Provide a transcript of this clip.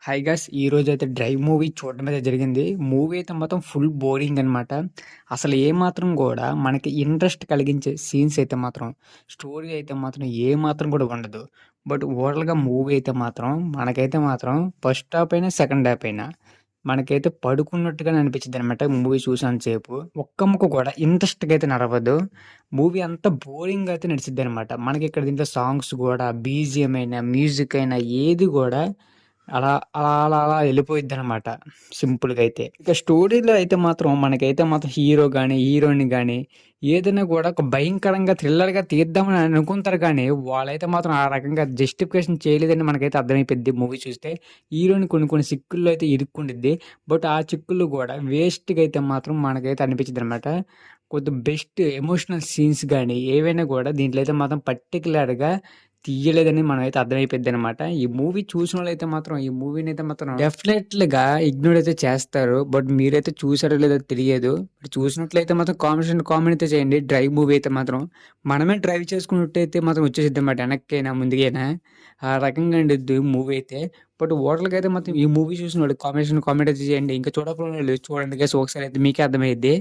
Hi guys! ఈరోజైతే 'drive' movie చూడడం అయితే జరిగింది. మూవీ అయితే మాత్రం ఫుల్ బోరింగ్ అనమాట. అసలు ఏమాత్రం గూడా మనకి ఇంట్రెస్ట్ కలిగించే సీన్స్ అయితే మాత్రం, స్టోరీ అయితే మాత్రం ఏమాత్రం కూడా ఉండదు. బట్ ఓవరాల్‌గా మూవీ అయితే మాత్రం మనకైతే మాత్రం ఫస్ట్ హాఫ్ అయినా, సెకండ్ హాఫ్ అయినా మనకైతే పడుకున్నట్టుగానే అనిపించిద్దనమాట మూవీ చూసినంత సేపు. ఒక్క ముక్క కూడా ఇంట్రెస్ట్‌గా అయితే నడవదు. మూవీ అంతా బోరింగ్‌గా అయితే నడిచిద్దనమాట. మనకిక్కడ దీంట్లో సాంగ్స్ గూడా, బీజీఎం అయినా, మ్యూజిక్ అయినా ఏది గూడా అలా, అలా ఎళ్ళిపోయిద్దనమాట సింపుల్‌గా అయితే. ఇక స్టోరీలో అయితే మాత్రం మనకైతే మాత్రం హీరో గాని, హీరోయిన్ గాని ఏదైనా గూడా ఒక భయంకరంగా థ్రిల్లర్‌గా తీద్దామని అనుకుంటారు కానీ, వాళ్ళైతే మాత్రం ఆ రకంగా జస్టిఫికేషన్ చేయలేదని మనకైతే అర్థమైపోద్ది మూవీ చూస్తే. హీరోయిన్ కొన్ని కొన్ని చిక్కుల్లో అయితే ఇరుక్కుండిద్ది. బట్ ఆ చిక్కులు గూడా వేస్ట్‌గా అయితే మాత్రం మనకైతే అనిపించిద్దనమాట. కొద్ది బెస్ట్ ఎమోషనల్ సీన్స్ గాని, ఏవైనా గూడా దీంట్లో అయితే మాత్రం పర్టిక్యులర్‌గా తీయలేదని మనమైతే అర్థమైపోద్దనమాట. ఈ మూవీ చూసినోళ్ళైతే మాత్రం ఈ మూవీనైతే మాత్రం డెఫినెట్‌లీగా ఇగ్నోర్ అయితే చేస్తారు. బట్ మీరైతే చూసారో లేదో తెలియదు. చూసినట్లయితే మాత్రం కామెంట్ అయితే చేయండి. 'డ్రైవ్' మూవీ అయితే మాత్రం మనమే డ్రైవ్ చేసుకున్నట్టయితే మాత్రం వచ్చేసిద్దనమాట వెనక్కైనా, ముందుకైనా. ఆ రకంగా ఉండిద్ది మూవీ అయితే. బట్ ఓవరాల్‌గా అయితే మాత్రం ఈ మూవీ చూసినోళ్ళు కామెంట్ అయితే చేయండి. ఇంకా చూడకపోయినోళ్ళు చూడండి గైస్ ఒకసారి అయితే మీకే అర్థమైద్ది.